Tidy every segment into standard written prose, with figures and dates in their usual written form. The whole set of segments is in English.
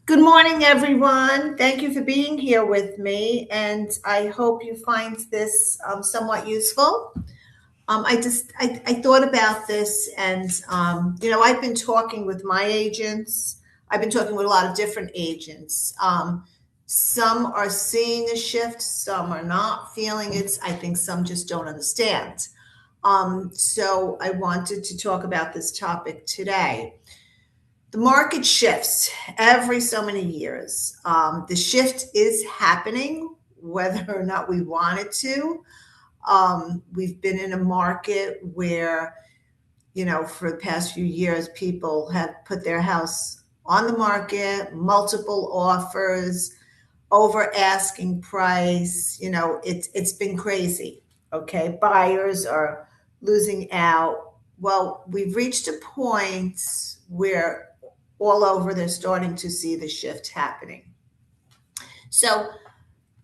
Good morning, everyone. Thank you for being here with me, and I hope you find this somewhat useful. I thought about this, and I've been talking with my agents. I've been talking with a lot of different agents. Some are seeing a shift, some are not feeling it. I think some just don't understand. So I wanted to talk about this topic today. The market shifts every so many years. The shift is happening, whether or not we want it to. We've been in a market where, for the past few years, people have put their house on the market, multiple offers, over asking price. It's been crazy. Okay, buyers are losing out. Well, we've reached a point where all over they're starting to see the shift happening. So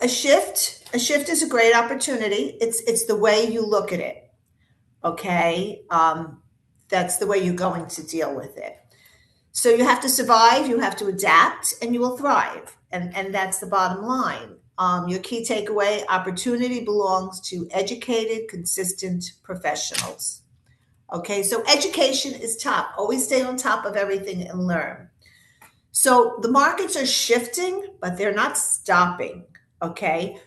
a shift is a great opportunity. It's the way you look at it. Okay, that's the way you're going to deal with it. So you have to survive, you have to adapt, and you will thrive. And that's the bottom line. Your key takeaway: opportunity belongs to educated, consistent professionals. Okay, so education is top. Always stay on top of everything and learn. So the markets are shifting, but they're not stopping. Okay,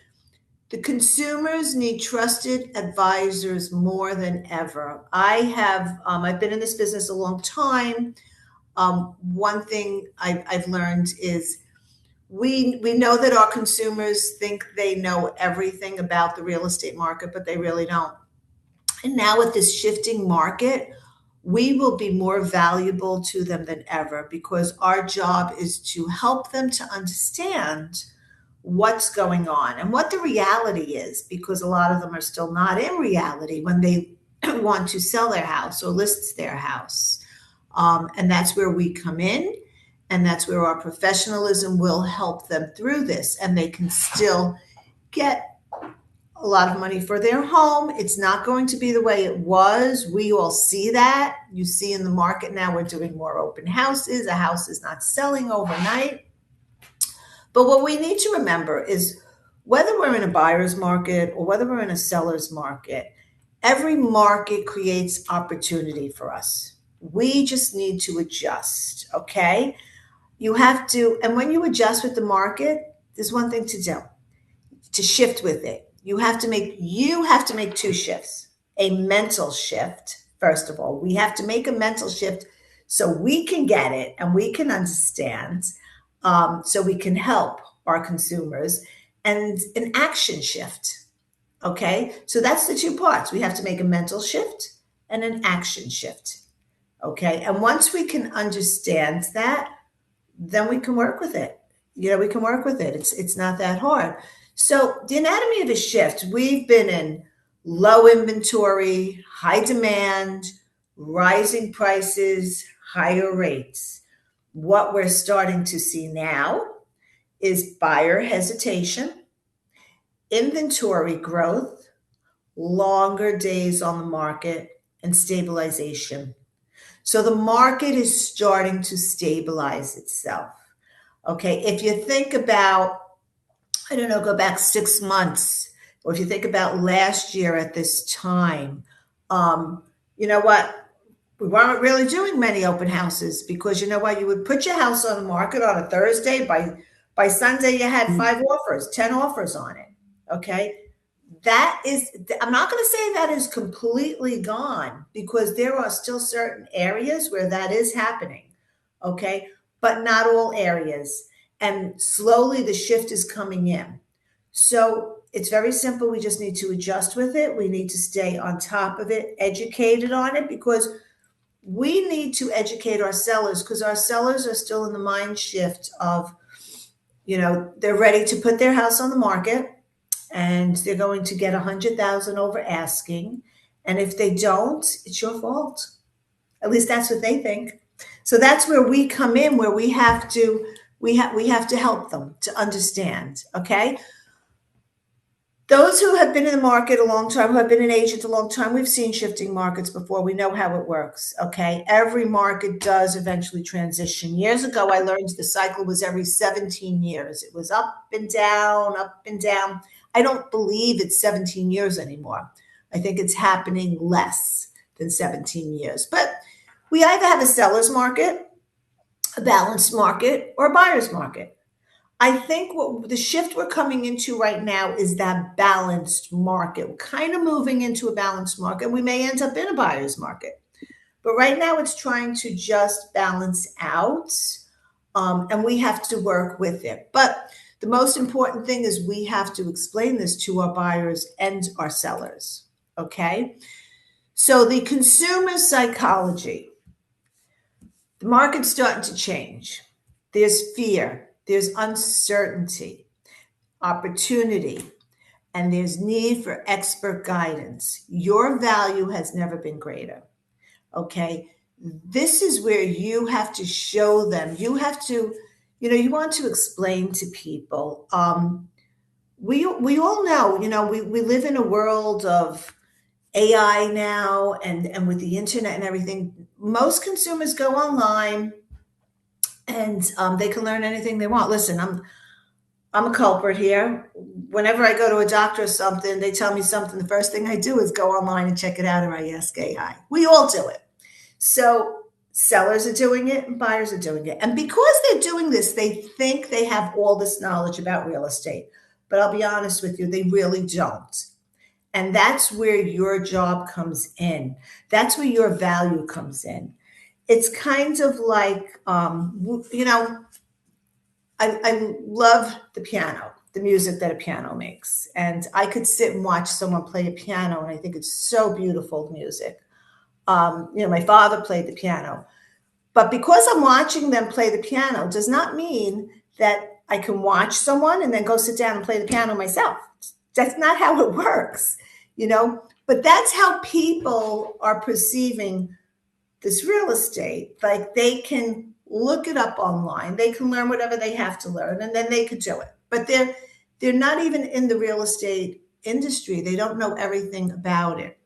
the consumers need trusted advisors more than ever. I've been in this business a long time. One thing I've learned is we know that our consumers think they know everything about the real estate market, but they really don't. And now with this shifting market, we will be more valuable to them than ever because our job is to help them to understand what's going on and what the reality is, because a lot of them are still not in reality when they want to sell their house or list their house. And that's where we come in, and that's where our professionalism will help them through this, and they can still get a lot of money for their home. It's not going to be the way it was. We all see that. You see in the market now, we're doing more open houses. A house is not selling overnight. But what we need to remember is whether we're in a buyer's market or whether we're in a seller's market, every market creates opportunity for us. We just need to adjust, okay? You have to, and when you adjust with the market, there's one thing to do: to shift with it. You have to make two shifts. A mental shift, first of all. We have to make a mental shift so we can get it and we can understand, so we can help our consumers, and an action shift. Okay, so that's the two parts. We have to make a mental shift and an action shift. Okay, and once we can understand that, then we can work with it. We can work with it. It's not that hard. So the anatomy of a shift: we've been in low inventory, high demand, rising prices, higher rates. What we're starting to see now is buyer hesitation, inventory growth, longer days on the market, and stabilization. So the market is starting to stabilize itself. Okay, if you think about, I don't know, go back 6 months, or if you think about last year at this time, you know what? We weren't really doing many open houses because you know what? You would put your house on the market on a Thursday. By Sunday, you had 5 offers, 10 offers on it. Okay. I'm not going to say that is completely gone, because there are still certain areas where that is happening. Okay. But not all areas. And slowly the shift is coming in. So it's very simple. We just need to adjust with it. We need to stay on top of it, educated on it, because we need to educate our sellers, because our sellers are still in the mind shift of, they're ready to put their house on the market and they're going to get 100,000 over asking. And if they don't, it's your fault. At least that's what they think. So that's where we come in, where we have to help them to understand. Okay. Those who have been in the market a long time, who have been an agent a long time, we've seen shifting markets before. We know how it works. Okay. Every market does eventually transition. Years ago, I learned the cycle was every 17 years. It was up and down, up and down. I don't believe it's 17 years anymore. I think it's happening less than 17 years. But we either have a seller's market, a balanced market, or a buyer's market. I think what the shift we're coming into right now is that balanced market. We're kind of moving into a balanced market. We may end up in a buyer's market, but right now it's trying to just balance out, and we have to work with it. But the most important thing is we have to explain this to our buyers and our sellers. Okay, so the consumer psychology, the market's starting to change. There's fear, there's uncertainty, opportunity, and there's need for expert guidance. Your value has never been greater. Okay. This is where you have to show them. You have to, you want to explain to people. We all know, we live in a world of AI now and with the internet and everything. Most consumers go online and they can learn anything they want. Listen, I'm a culprit here. Whenever I go to a doctor or something, they tell me something. The first thing I do is go online and check it out, or I ask AI. We all do it. So sellers are doing it and buyers are doing it. And because they're doing this, they think they have all this knowledge about real estate. But I'll be honest with you, they really don't. And that's where your job comes in. That's where your value comes in. It's kind of like, I love the piano, the music that a piano makes. And I could sit and watch someone play a piano, and I think it's so beautiful music. My father played the piano. But because I'm watching them play the piano does not mean that I can watch someone and then go sit down and play the piano myself. That's not how it works, But that's how people are perceiving this real estate. Like they can look it up online, they can learn whatever they have to learn, and then they could do it. But they're not even in the real estate industry. They don't know everything about it.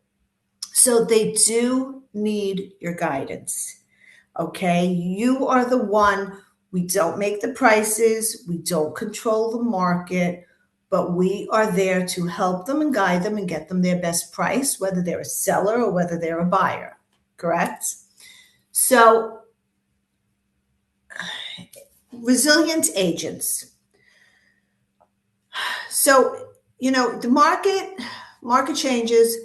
So they do need your guidance. Okay, you are the one. We don't make the prices, we don't control the market, but we are there to help them and guide them and get them their best price, whether they're a seller or whether they're a buyer. Correct? So, resilient agents. So, the market changes,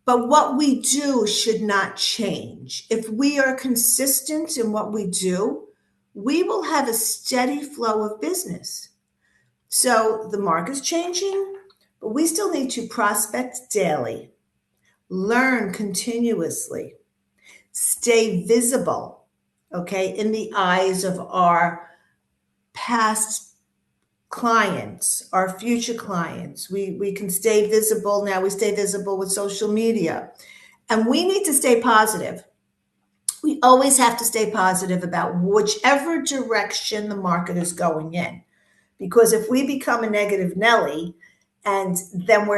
but what we do should not change. If we are consistent in what we do, we will have a steady flow of business. So the market's changing, but we still need to prospect daily, learn continuously, stay visible, okay, in the eyes of our past clients, our future clients. We can stay visible now. We stay visible with social media. And we need to stay positive. We always have to stay positive about whichever direction the market is going in. Because if we become a negative Nelly, and then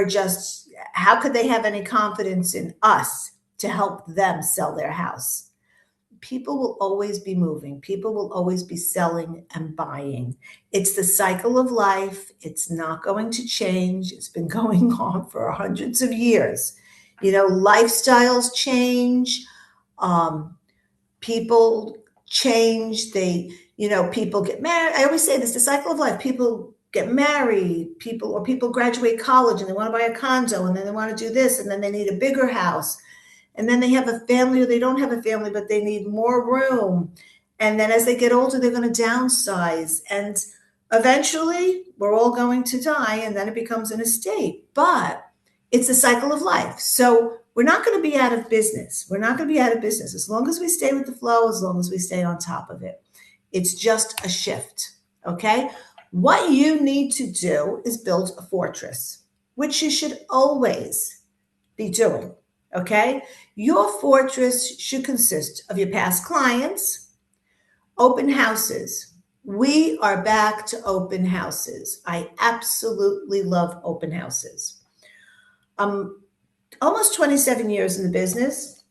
how could they have any confidence in us to help them sell their house? People will always be moving. People will always be selling and buying. It's the cycle of life. It's not going to change. It's been going on for hundreds of years. Lifestyles change. People change. People get married. I always say this, the cycle of life. People get married, people graduate college and they want to buy a condo, and then they want to do this, and then they need a bigger house. And then they have a family, or they don't have a family, but they need more room. And then as they get older, they're going to downsize. And eventually, we're all going to die, and then it becomes an estate. But it's a cycle of life. So we're not going to be out of business. We're not going to be out of business as long as we stay with the flow, as long as we stay on top of it. It's just a shift, okay? What you need to do is build a fortress, which you should always be doing, okay? Your fortress should consist of your past clients, open houses, We are back to open houses. I absolutely love open houses. I'm almost 27 years in the business.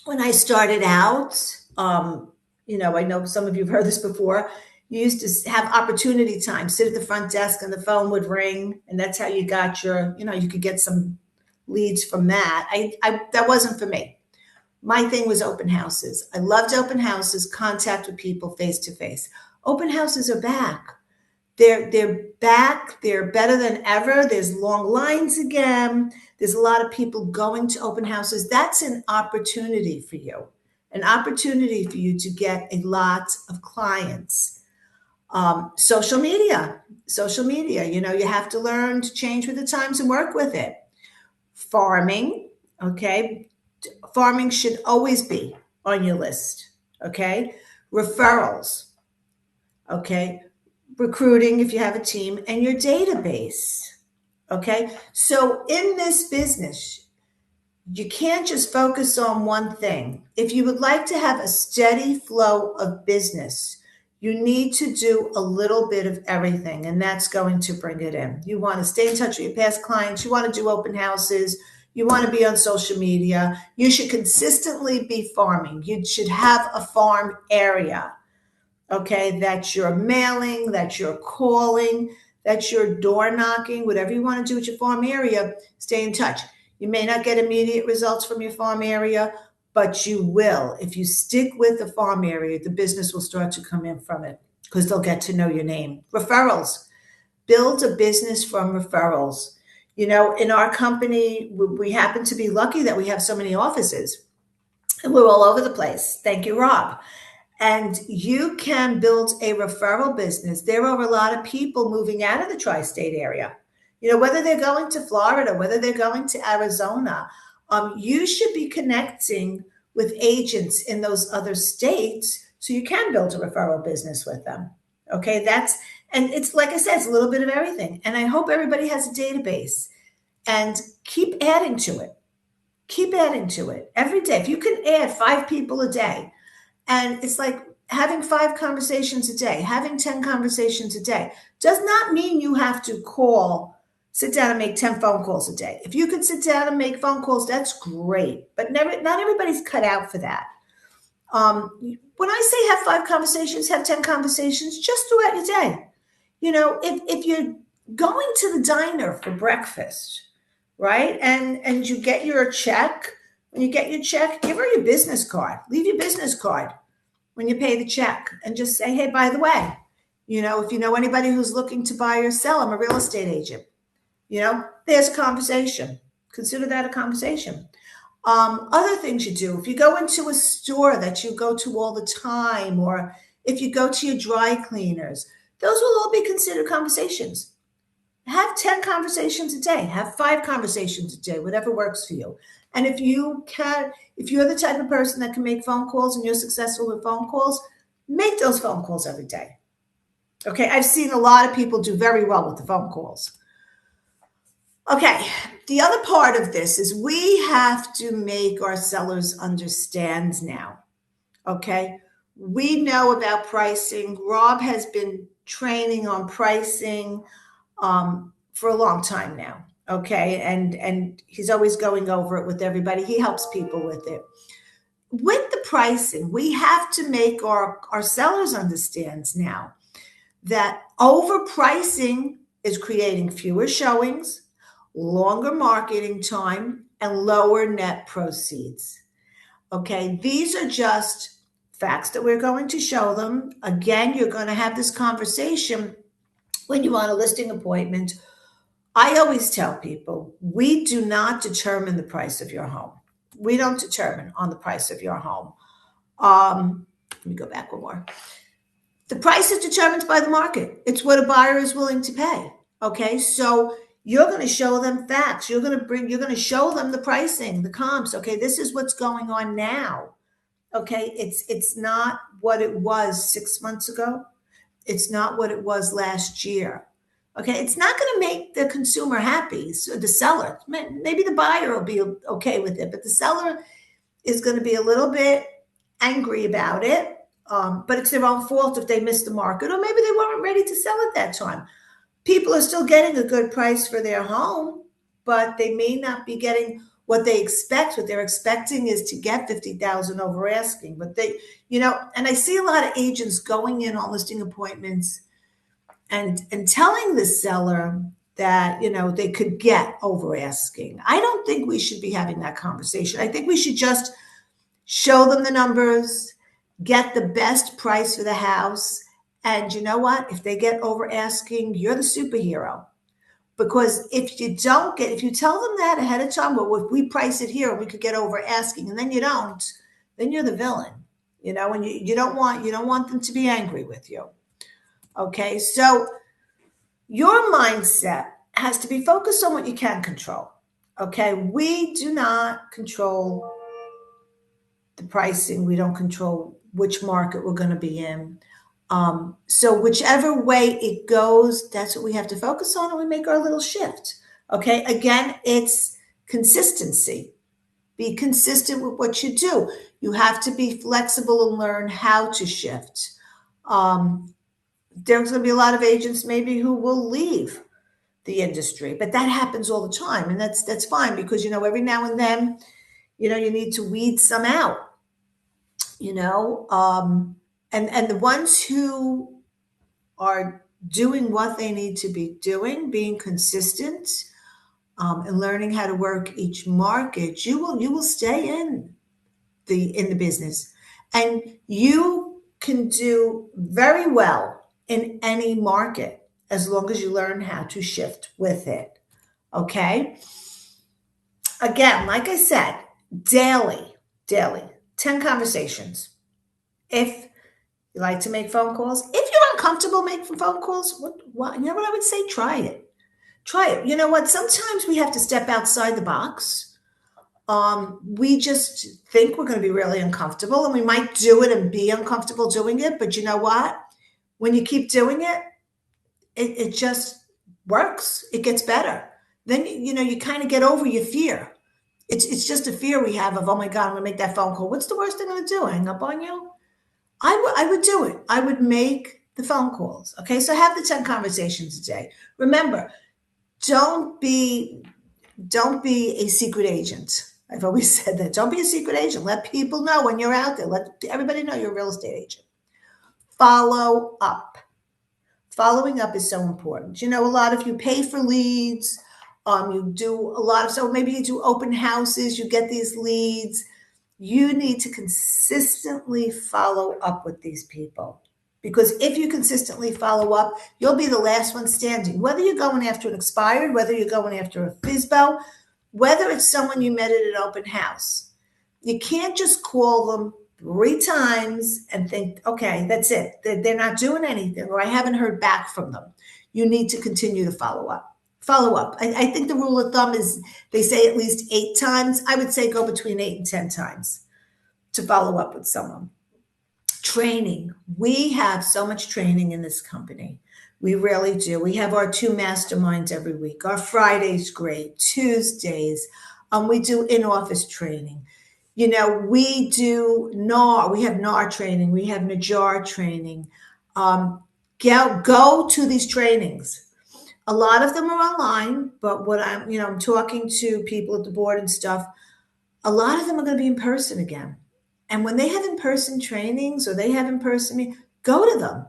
When I started out, I know some of you have heard this before. You used to have opportunity time, sit at the front desk and the phone would ring. And that's how you got you could get some leads from that. That wasn't for me. My thing was open houses. I loved open houses, contact with people face to face. Open houses are back. They're back. They're better than ever. There's long lines again. There's a lot of people going to open houses. That's an opportunity for you, an opportunity for you to get a lot of clients. Social media, you have to learn to change with the times and work with it. Farming, okay? Farming should always be on your list, okay? Referrals, okay? Recruiting if you have a team, and your database. Okay. So in this business, you can't just focus on one thing. If you would like to have a steady flow of business, you need to do a little bit of everything, and that's going to bring it in. You want to stay in touch with your past clients. You want to do open houses. You want to be on social media. You should consistently be farming. You should have a farm area. Okay, that's your mailing, that's your calling, that's your door knocking, whatever you want to do with your farm area, stay in touch. You may not get immediate results from your farm area, but you will. If you stick with the farm area, the business will start to come in from it because they'll get to know your name. Referrals. Build a business from referrals. In our company, we happen to be lucky that we have so many offices and we're all over the place. Thank you, Rob. And you can build a referral business. There are a lot of people moving out of the tri-state area. Whether they're going to Florida, whether they're going to Arizona, you should be connecting with agents in those other states so you can build a referral business with them. Okay, and it's like I said, it's a little bit of everything. And I hope everybody has a database and keep adding to it. Keep adding to it every day. If you can add 5 people a day, and it's like having 5 conversations a day, having 10 conversations a day does not mean you have to sit down and make 10 phone calls a day. If you can sit down and make phone calls, that's great. But not everybody's cut out for that. When I say have 5 conversations, have 10 conversations, just throughout your day. If you're going to the diner for breakfast, right? And you get your check. When you get your check, give her your business card. Leave your business card when you pay the check and just say, hey, by the way, if you know anybody who's looking to buy or sell, I'm a real estate agent. There's a conversation. Consider that a conversation. Other things you do, if you go into a store that you go to all the time, or if you go to your dry cleaners, those will all be considered conversations. Have 10 conversations a day, have 5 conversations a day, whatever works for you. And if you're the type of person that can make phone calls and you're successful with phone calls, make those phone calls every day. Okay, I've seen a lot of people do very well with the phone calls. Okay, the other part of this is we have to make our sellers understand now. Okay, we know about pricing. Rob has been training on pricing for a long time now. Okay. And he's always going over it with everybody. He helps people with it. With the pricing, we have to make our sellers understand now that overpricing is creating fewer showings, longer marketing time, and lower net proceeds. Okay. These are just facts that we're going to show them. Again, you're going to have this conversation when you want a listing appointment. I always tell people, we do not determine the price of your home. We don't determine on the price of your home. Let me go back one more. The price is determined by the market. It's what a buyer is willing to pay. Okay, so you're going to show them facts. You're going to show them the pricing, the comps. Okay, this is what's going on now. Okay, it's not what it was 6 months ago. It's not what it was last year. Okay, it's not going to make the consumer happy. So the seller, maybe the buyer will be okay with it, but the seller is going to be a little bit angry about it. But it's their own fault if they missed the market, or maybe they weren't ready to sell at that time. People are still getting a good price for their home, but they may not be getting what they expect. What they're expecting is to get 50,000 over asking. But and I see a lot of agents going in on listing appointments and telling the seller that they could get over asking. I don't think we should be having that conversation. I think we should just show them the numbers, get the best price for the house. And you know what? If they get over asking, you're the superhero. Because if you tell them that ahead of time, well, if we price it here, we could get over asking, and then you don't, then you're the villain. And you don't want them to be angry with you. Okay, so your mindset has to be focused on what you can control. Okay, we do not control the pricing. We don't control which market we're going to be in. So whichever way it goes, that's what we have to focus on, and we make our little shift. Okay, again, it's consistency. Be consistent with what you do. You have to be flexible and learn how to shift. There's going to be a lot of agents maybe who will leave the industry, but that happens all the time, and that's fine, because every now and then you need to weed some out. And the ones who are doing what they need to be doing, being consistent, and learning how to work each market, you will stay in the business, and you can do very well in any market as long as you learn how to shift with it. Okay. Again, like I said, daily, 10 conversations. If you like to make phone calls, if you're uncomfortable making phone calls, what you know what I would say? Try it. You know what? Sometimes we have to step outside the box. We just think we're going to be really uncomfortable, and we might do it and be uncomfortable doing it. But you know what? When you keep doing it, it just works. It gets better. Then you kind of get over your fear. It's just a fear we have of, oh my God, I'm going to make that phone call. What's the worst thing I'm going to do? Hang up on you? I would do it. I would make the phone calls. Okay, so have the 10 conversations a day. Remember, don't be a secret agent. I've always said that. Don't be a secret agent. Let people know when you're out there. Let everybody know you're a real estate agent. Follow up. Following up is so important. A lot of you pay for leads. You do a lot of, so maybe you do open houses, you get these leads. You need to consistently follow up with these people, because if you consistently follow up, you'll be the last one standing. Whether you're going after an expired, whether you're going after a FISBO, whether it's someone you met at an open house, you can't just call them 3 times and think, okay, that's it. They're not doing anything, or I haven't heard back from them. You need to continue to follow up. I think the rule of thumb is they say at least 8 times. I would say go between 8 and 10 times to follow up with someone. Training. We have so much training in this company. We really do. We have our 2 masterminds every week. Our Friday's great. Tuesdays. We do in-office training. We do NAR. We have NAR training. We have NAJAR training. Go to these trainings. A lot of them are online, but what I'm talking to people at the board and stuff, a lot of them are going to be in person again. And when they have in-person trainings, or they have in-person, go to them.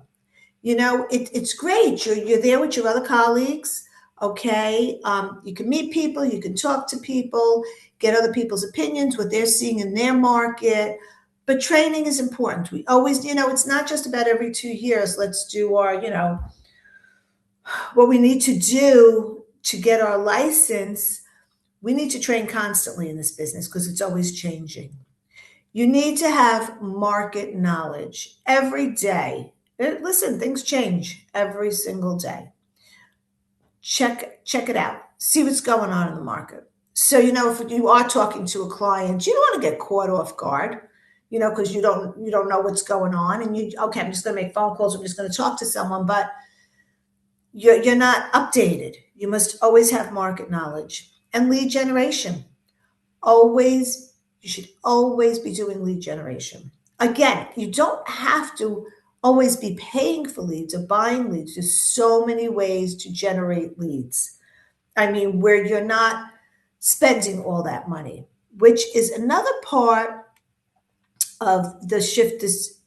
It's great. You're there with your other colleagues. Okay. You can meet people, you can talk to people, get other people's opinions, what they're seeing in their market. But training is important. We always, it's not just about every 2 years. Let's do our, what we need to do to get our license. We need to train constantly in this business, because it's always changing. You need to have market knowledge every day. Listen, things change every single day. Check it out. See what's going on in the market. So, if you are talking to a client, you don't want to get caught off guard, because you don't know what's going on. And okay, I'm just going to make phone calls. I'm just going to talk to someone, but you're not updated. You must always have market knowledge. And lead generation. You should always be doing lead generation. Again, you don't have to always be paying for leads or buying leads. There's so many ways to generate leads. I mean, where you're not spending all that money, which is another part of the shift,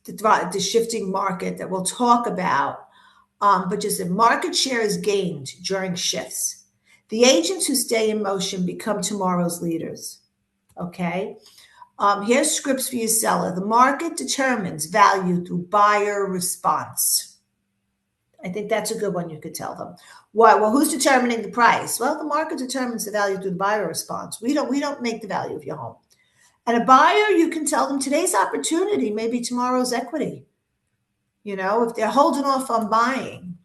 the shifting market that we'll talk about. But just the market share is gained during shifts. The agents who stay in motion become tomorrow's leaders. Okay. Here's scripts for your seller. The market determines value through buyer response. I think that's a good one you could tell them. Why? Well, who's determining the price? Well, the market determines the value through the buyer response. We don't make the value of your home. And a buyer, you can tell them today's opportunity may be tomorrow's equity. You know, if they're holding off on buying.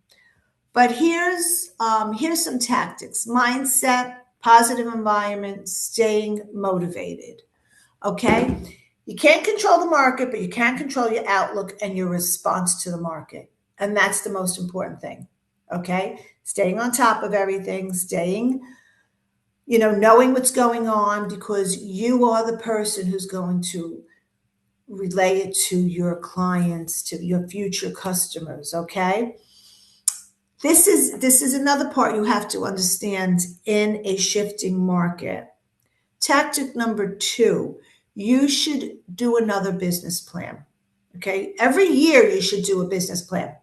But here's some tactics: mindset, positive environment, staying motivated. Okay. You can't control the market, but you can control your outlook and your response to the market. And that's the most important thing. Okay. Staying on top of everything, staying, knowing what's going on, because you are the person who's going to relay it to your clients, to your future customers. Okay. This is another part you have to understand in a shifting market. Tactic number 2, you should do another business plan. Okay. Every year you should do a business plan.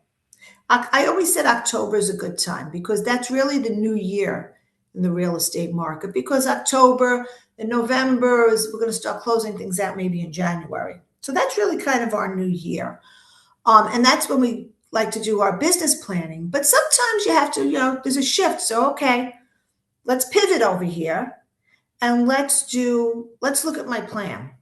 I always said October is a good time because that's really the new year in the real estate market, because October and November we're going to start closing things out maybe in January. So that's really kind of our new year. And that's when we like to do our business planning. But sometimes you have to, there's a shift. So, okay, let's pivot over here and let's look at my plan.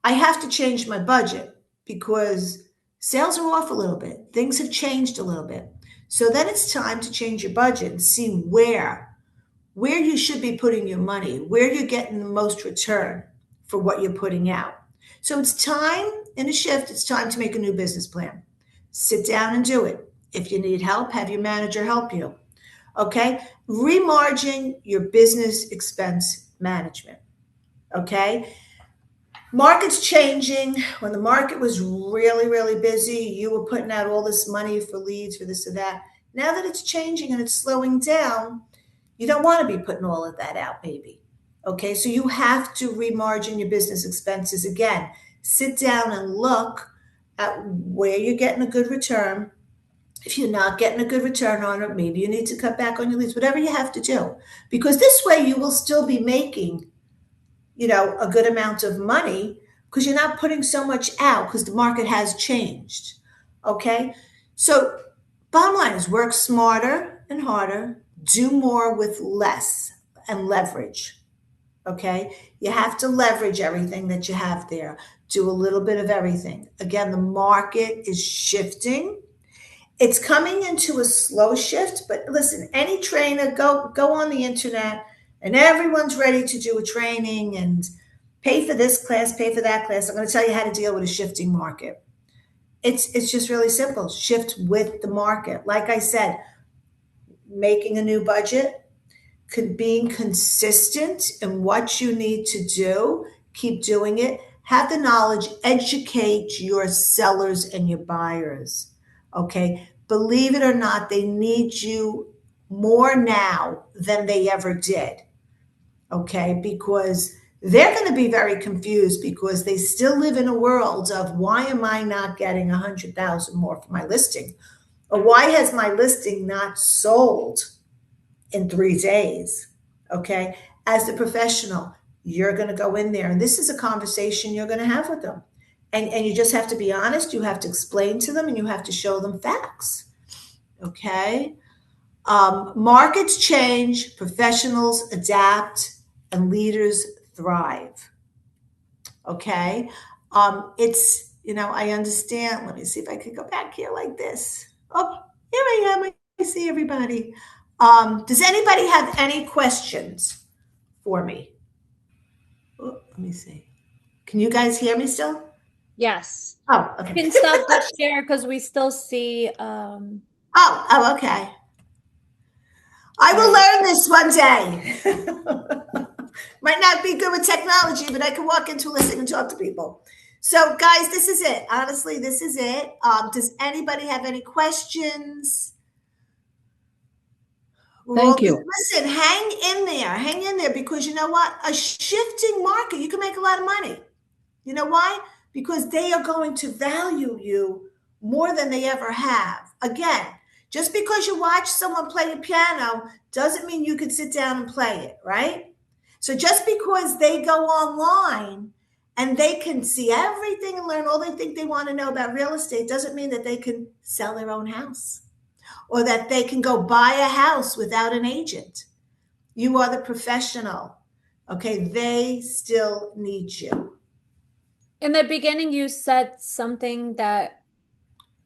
I have to change my budget because sales are off a little bit. Things have changed a little bit. So then it's time to change your budget and see where you should be putting your money, where you're getting the most return for what you're putting out. So it's time in a shift, it's time to make a new business plan. Sit down and do it. If you need help, have your manager help you. Okay? Remargin your business expense management. Okay? Market's changing. When the market was really, really busy, you were putting out all this money for leads, for this or that. Now that it's changing and it's slowing down, you don't want to be putting all of that out, maybe. Okay, so you have to remargin your business expenses. Again, sit down and look at where you're getting a good return. If you're not getting a good return on it, maybe you need to cut back on your leads, whatever you have to do. Because this way you will still be making, a good amount of money because you're not putting so much out because the market has changed. Okay, so bottom line is work smarter and harder, do more with less, and leverage. Okay, you have to leverage everything that you have there. Do a little bit of everything. Again, the market is shifting. It's coming into a slow shift, but listen, any trainer, go on the internet, and everyone's ready to do a training and pay for this class, pay for that class. I'm going to tell you how to deal with a shifting market. It's just really simple. Shift with the market. Like I said, making a new budget, being consistent in what you need to do, keep doing it, have the knowledge, educate your sellers and your buyers. Okay. Believe it or not, they need you more now than they ever did. Okay. Because they're going to be very confused because they still live in a world of why am I not getting 100,000 more for my listing? Or why has my listing not sold in 3 days? Okay. As the professional, you're going to go in there and this is a conversation you're going to have with them. And you just have to be honest. You have to explain to them and you have to show them facts. Okay. Markets change, professionals adapt, and leaders thrive. Okay. I understand. Let me see if I could go back here like this. Oh, here I am. I see everybody. Does anybody have any questions for me? Oh, let me see. Can you guys hear me still? Yes. Oh, okay. You can stop the share because we still see. Oh, okay. I will learn this one day. Might not be good with technology, but I can walk into a listing and talk to people. So, guys, this is it. Honestly, this is it. Does anybody have any questions? We're all Thank good. you. Listen, hang in there, because you know what? A shifting market, you can make a lot of money. You know why? Because they are going to value you more than they ever have. Again, just because you watch someone play a piano doesn't mean you can sit down and play it, right? So just because they go online and they can see everything and learn all they think they want to know about real estate doesn't mean that they can sell their own house or that they can go buy a house without an agent. You are the professional. Okay, they still need you. In the beginning, you said something that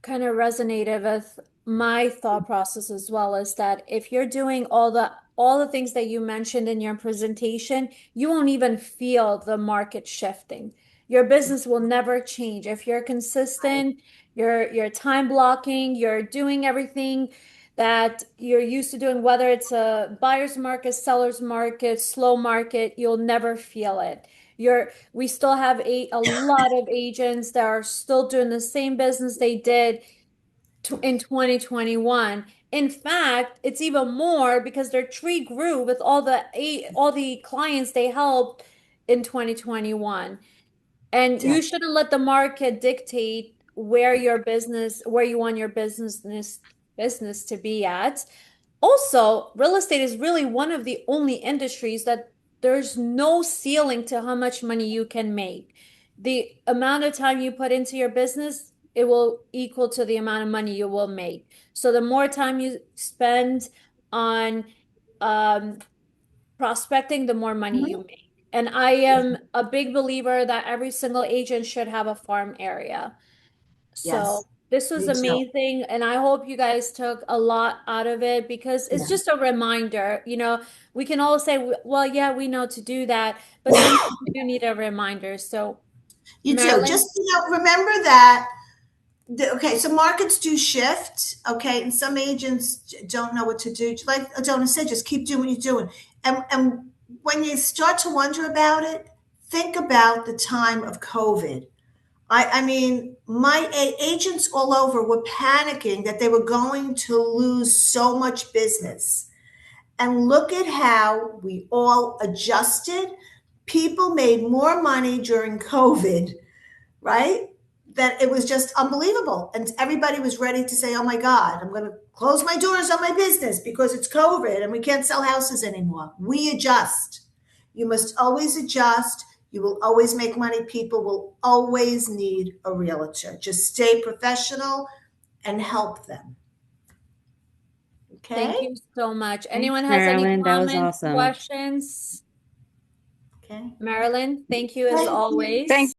kind of resonated with my thought process as well, is that if you're doing all the things that you mentioned in your presentation, you won't even feel the market shifting. Your business will never change if you're consistent, you're time blocking, you're doing everything that you're used to doing, whether it's a buyer's market, seller's market, slow market, you'll never feel it. We still have a lot of agents that are still doing the same business they did in 2021. In fact, it's even more because their tree grew with all the clients they helped in 2021. And you shouldn't let the market dictate where you want your business to be at. Also, real estate is really one of the only industries that there's no ceiling to how much money you can make. The amount of time you put into your business, it will equal to the amount of money you will make. So the more time you spend on um, prospecting, the more money you Mhm. make. And I am a big believer that every single agent should have a farm area. So Yes, this was me too. amazing, and I hope you guys took a lot out of it because it's Yeah. just a reminder. We can all say, well, yeah, we know to do that, but sometimes we do need a reminder. So, You do. Marilyn, Just, remember that. Okay, so markets do shift. Okay, and some agents don't know what to do. Like Adona said, just keep doing what you're doing. And when you start to wonder about it, think about the time of COVID. I mean, my agents all over were panicking that they were going to lose so much business. And look at how we all adjusted. People made more money during COVID, right? That it was just unbelievable. And everybody was ready to say, oh my God, I'm going to close my doors on my business because it's COVID and we can't sell houses anymore. We adjust. You must always adjust. You will always make money. People will always need a realtor. Just stay professional and help them. thank Okay? you so much. Thanks, Anyone has any Marilyn. That was comments, awesome. questions? Okay. Marilyn, thank you as Thank you. Thank always.